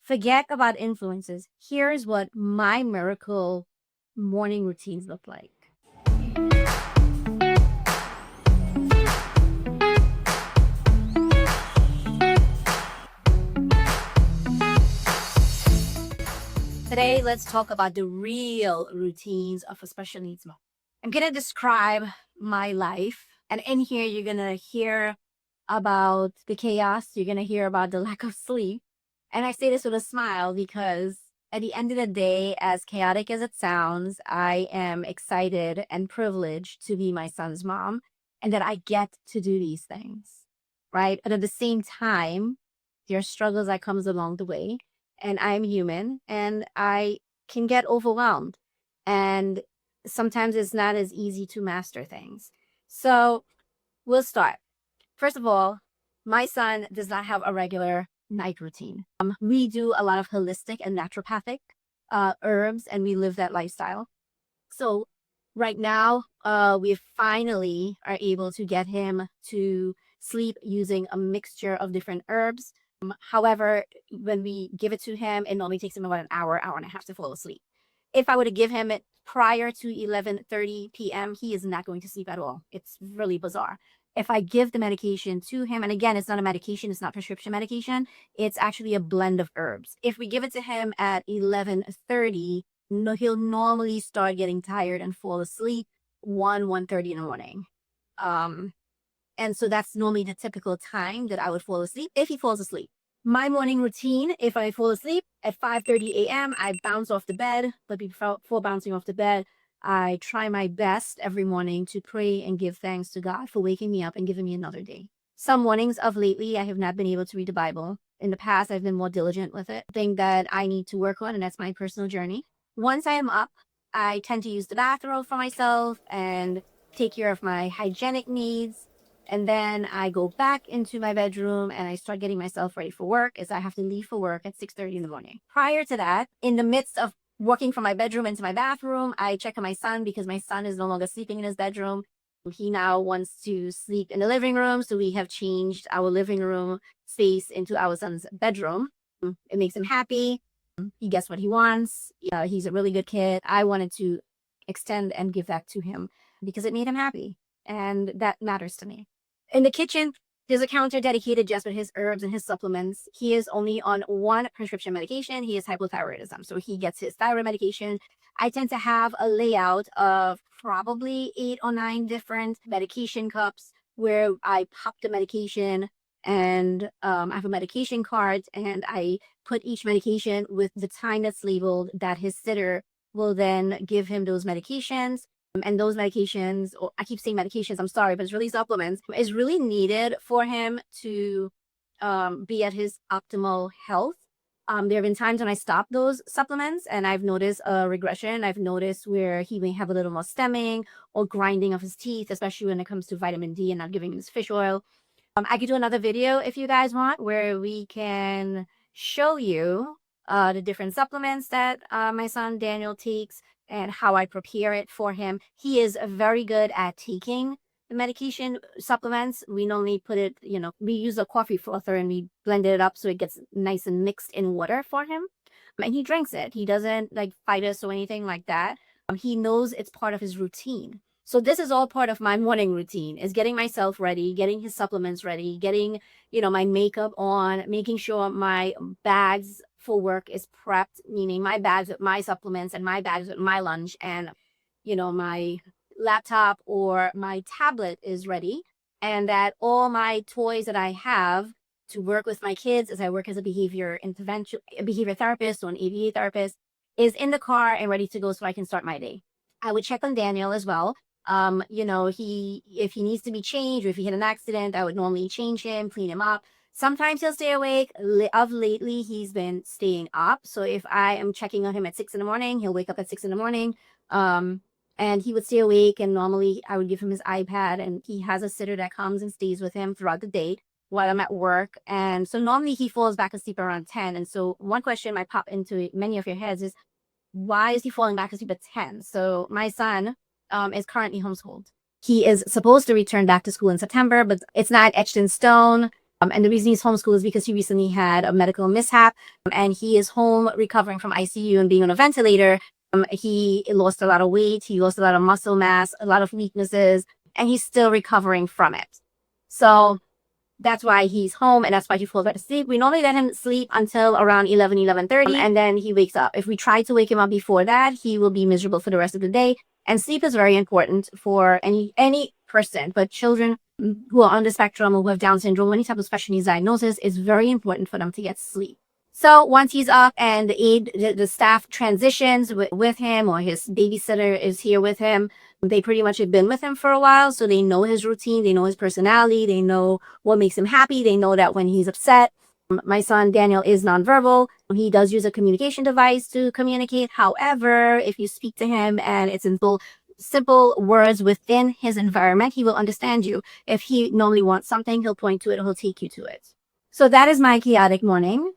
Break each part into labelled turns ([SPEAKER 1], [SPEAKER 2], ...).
[SPEAKER 1] Forget about influences. Here's what my miracle morning routines look like. Today, let's talk about the real routines of a special needs mom. I'm going to describe my life. And in here, you're going to hear about the chaos. You're going to hear about the lack of sleep. And I say this with a smile because at the end of the day, as chaotic as it sounds, I am excited and privileged to be my son's mom and that I get to do these things, right? But at the same time, there are struggles that comes along the way, and I'm human and I can get overwhelmed. And sometimes it's not as easy to master things. So we'll start. First of all, my son does not have a regular night routine. We do a lot of holistic and naturopathic herbs, and we live that lifestyle. So right now, we finally are able to get him to sleep using a mixture of different herbs. However, when we give it to him, it normally takes him about an hour and a half to fall asleep. If I were to give him it prior to 11:30 p.m., he is not going to sleep at all. It's really bizarre. If I give the medication to him, and again, it's not a medication, it's not prescription medication, it's actually a blend of herbs. If we give it to him at 11:30, no, he'll normally start getting tired and fall asleep 1:30 in the morning. And so that's normally the typical time that I would fall asleep if he falls asleep. My morning routine, if I fall asleep at 5:30 a.m., I bounce off the bed. But before bouncing off the bed, I try my best every morning to pray and give thanks to God for waking me up and giving me another day. Some mornings of lately, I have not been able to read the Bible. In the past, I've been more diligent with it. Thing that I need to work on, and that's my personal journey. Once I am up, I tend to use the bathroom for myself and take care of my hygienic needs. And then I go back into my bedroom and I start getting myself ready for work, as I have to leave for work at 6:30 in the morning. Prior to that, in the midst of walking from my bedroom into my bathroom, I check on my son because my son is no longer sleeping in his bedroom. He now wants to sleep in the living room. So we have changed our living room space into our son's bedroom. It makes him happy. He gets what he wants. He's a really good kid. I wanted to extend and give that to him because it made him happy. And that matters to me. In the kitchen, there's a counter dedicated just for his herbs and his supplements. He is only on one prescription medication. He has hypothyroidism, so he gets his thyroid medication. I tend to have a layout of probably 8 or 9 different medication cups where I pop the medication, and I have a medication card, and I put each medication with the time that's labeled that his sitter will then give him those medications. And those medications, or I keep saying medications, I'm sorry, but it's really supplements, is really needed for him to be at his optimal health. There have been times when I stopped those supplements and I've noticed a regression. I've noticed where he may have a little more stemming or grinding of his teeth, especially when it comes to vitamin D and not giving him his fish oil. I could do another video if you guys want where we can show you the different supplements that my son Daniel takes and how I prepare it for him. He is very good at taking the medication supplements. We normally put it, we use a coffee frother and we blend it up so it gets nice and mixed in water for him. And he drinks it. He doesn't fight us or anything like that. He knows it's part of his routine. So this is all part of my morning routine, is getting myself ready, getting his supplements ready, getting, my makeup on, making sure my bags for work is prepped, meaning my bags with my supplements and my bags with my lunch, and, my laptop or my tablet is ready, and that all my toys that I have to work with my kids as I work as a behavior therapist or an ABA therapist is in the car and ready to go so I can start my day. I would check on Daniel as well. If he needs to be changed or if he had an accident, I would normally change him, clean him up. Sometimes he'll stay awake. Of lately, he's been staying up. So if I am checking on him at 6 in the morning, he'll wake up at 6 in the morning. And he would stay awake. And normally I would give him his iPad, and he has a sitter that comes and stays with him throughout the day while I'm at work. And so normally he falls back asleep around 10. And so one question might pop into many of your heads is, why is he falling back asleep at 10? So my son is currently homeschooled. He is supposed to return back to school in September, but it's not etched in stone. And the reason he's homeschooled is because he recently had a medical mishap, and he is home recovering from ICU and being on a ventilator. He lost a lot of weight, he lost a lot of muscle mass, a lot of weaknesses, and he's still recovering from it. So that's why he's home, and that's why he falls back to sleep. We normally let him sleep until around 11:30, and then he wakes up. If we try to wake him up before that, he will be miserable for the rest of the day. And sleep is very important for any person, but children who are on the spectrum or who have Down syndrome, any type of special needs diagnosis, it's very important for them to get sleep. So once he's up and the staff transitions with him, or his babysitter is here with him, they pretty much have been with him for a while, so they know his routine, they know his personality, they know what makes him happy, they know that when he's upset. My son Daniel is nonverbal. He does use a communication device to communicate. However, if you speak to him and it's in simple words within his environment, he will understand you. If he normally wants something, he'll point to it or he'll take you to it. So that is my chaotic morning.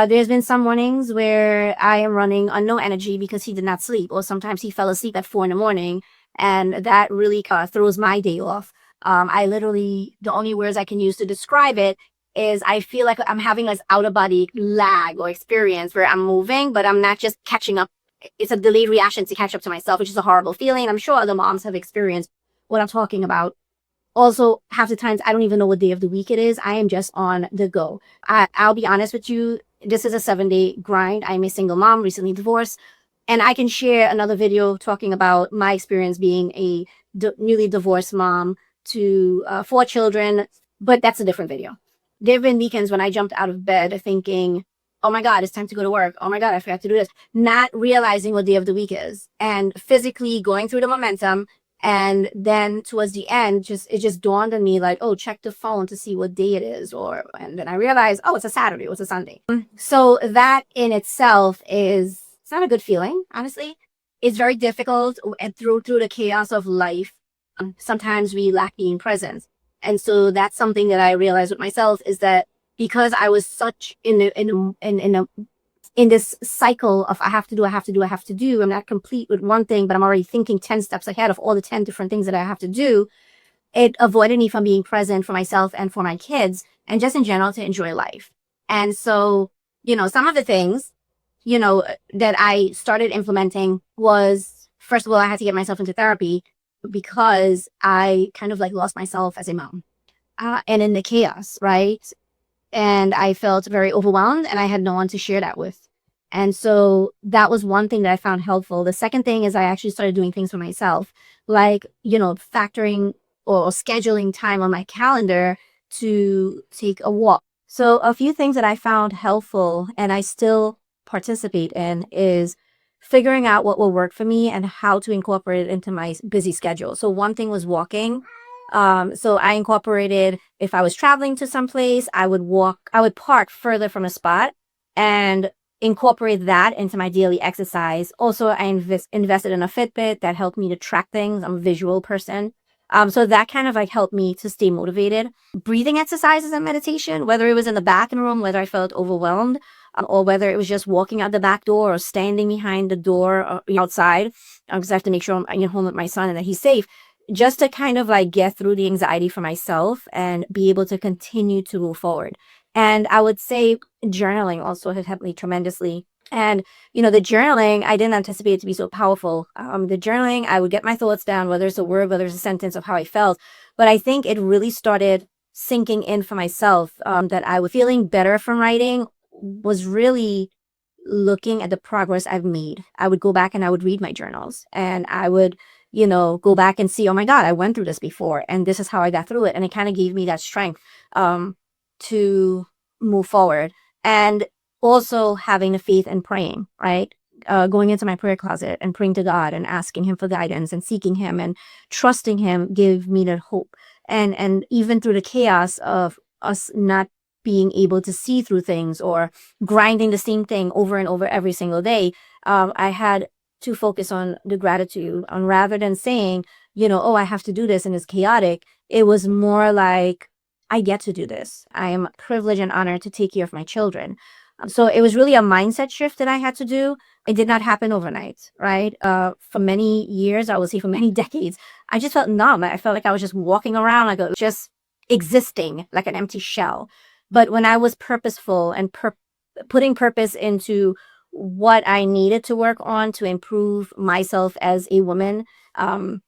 [SPEAKER 1] There's been some mornings where I am running on no energy because he did not sleep, or sometimes he fell asleep at 4 a.m, and that really throws my day off. I literally, the only words I can use to describe it is I feel like I'm having this out of body lag or experience where I'm moving, but I'm not just catching up. It's a delayed reaction to catch up to myself, which is a horrible feeling. I'm sure other moms have experienced what I'm talking about. Also, half the times I don't even know what day of the week it is. I am just on the go. I'll be honest with you. This is a 7-day grind. I'm a single mom, recently divorced, and I can share another video talking about my experience being a newly divorced mom to 4 children, but that's a different video. There have been weekends when I jumped out of bed thinking, oh my God, it's time to go to work. Oh my God, I forgot to do this. Not realizing what day of the week is, and physically going through the momentum. And then towards the end, it just dawned on me like, oh, check the phone to see what day it is. And then I realized, oh, it's a Saturday, it's a Sunday. So that in itself it's not a good feeling, honestly. It's very difficult, and through the chaos of life, sometimes we lack being present. And so that's something that I realized with myself, is that because I was such in this cycle of I have to do, I'm not complete with one thing, but I'm already thinking 10 steps ahead of all the 10 different things that I have to do. It avoided me from being present for myself and for my kids, and just in general to enjoy life. And so, some of the things, that I started implementing was, first of all, I had to get myself into therapy because I kind of like lost myself as a mom, and in the chaos, right? And I felt very overwhelmed, and I had no one to share that with. And so that was one thing that I found helpful. The second thing is I actually started doing things for myself, like, factoring or scheduling time on my calendar to take a walk. So a few things that I found helpful and I still participate in is figuring out what will work for me and how to incorporate it into my busy schedule. So one thing was walking. So I incorporated, if I was traveling to some place, I would park further from a spot and incorporate that into my daily exercise. Also, I invested in a Fitbit that helped me to track things. I'm a visual person. So that kind of like helped me to stay motivated. Breathing exercises and meditation, whether it was in the bathroom, whether I felt overwhelmed, or whether it was just walking out the back door or standing behind the door or outside, because I have to make sure I'm home with my son and that he's safe, just to kind of like get through the anxiety for myself and be able to continue to move forward. And I would say journaling also has helped me tremendously. And, the journaling, I didn't anticipate it to be so powerful. The journaling, I would get my thoughts down, whether it's a word, whether it's a sentence of how I felt. But I think it really started sinking in for myself, that I was feeling better from writing was really looking at the progress I've made. I would go back and I would read my journals, and I would, go back and see, oh my God, I went through this before and this is how I got through it. And it kind of gave me that strength, to move forward. And also having the faith and praying, right? Going into my prayer closet and praying to God and asking him for guidance and seeking him and trusting him gave me that hope. And even through the chaos of us not being able to see through things or grinding the same thing over and over every single day, I had to focus on the gratitude, on rather than saying, oh, I have to do this and it's chaotic. It was more like, I get to do this. I am privileged and honored to take care of my children. So it was really a mindset shift that I had to do. It did not happen overnight, right? For many years, I would say for many decades, I just felt numb. I felt like I was just walking around, just existing like an empty shell. But when I was purposeful and putting purpose into what I needed to work on to improve myself as a woman, um,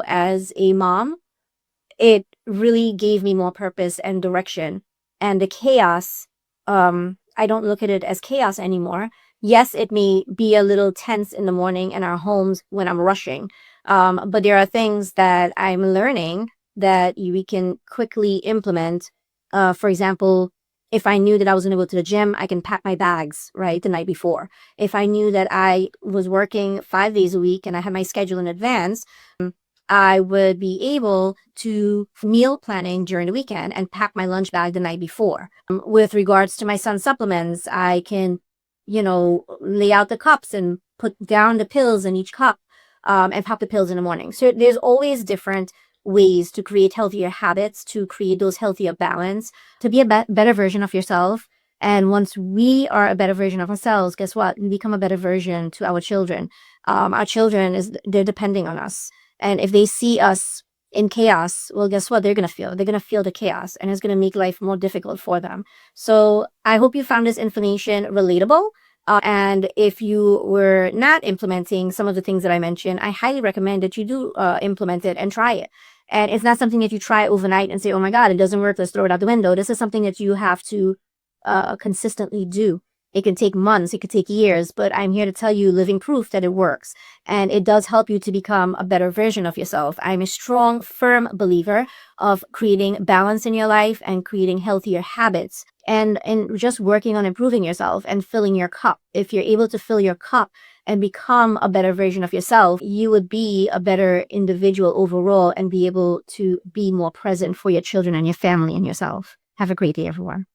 [SPEAKER 1] as a mom, it really gave me more purpose and direction. And the chaos, I don't look at it as chaos anymore. Yes, it may be a little tense in the morning in our homes when I'm rushing. But there are things that I'm learning that we can quickly implement. For example, if I knew that I was going to go to the gym, I can pack my bags, right, the night before. If I knew that I was working 5 days a week and I had my schedule in advance, I would be able to meal planning during the weekend and pack my lunch bag the night before. With regards to my son's supplements, I can, lay out the cups and put down the pills in each cup, and pop the pills in the morning. So there's always different ways to create healthier habits, to create those healthier balance, to be a better version of yourself. And once we are a better version of ourselves, guess what? We become a better version to our children. Our children they're depending on us. And if they see us in chaos, well, guess what? They're going to feel the chaos, and it's going to make life more difficult for them. So I hope you found this information relatable. And if you were not implementing some of the things that I mentioned, I highly recommend that you do implement it and try it. And it's not something that you try overnight and say, oh my God, it doesn't work, let's throw it out the window. This is something that you have to consistently do. It can take months, it could take years, but I'm here to tell you living proof that it works. And it does help you to become a better version of yourself. I'm a strong, firm believer of creating balance in your life and creating healthier habits and just working on improving yourself and filling your cup. If you're able to fill your cup and become a better version of yourself, you would be a better individual overall and be able to be more present for your children and your family and yourself. Have a great day, everyone.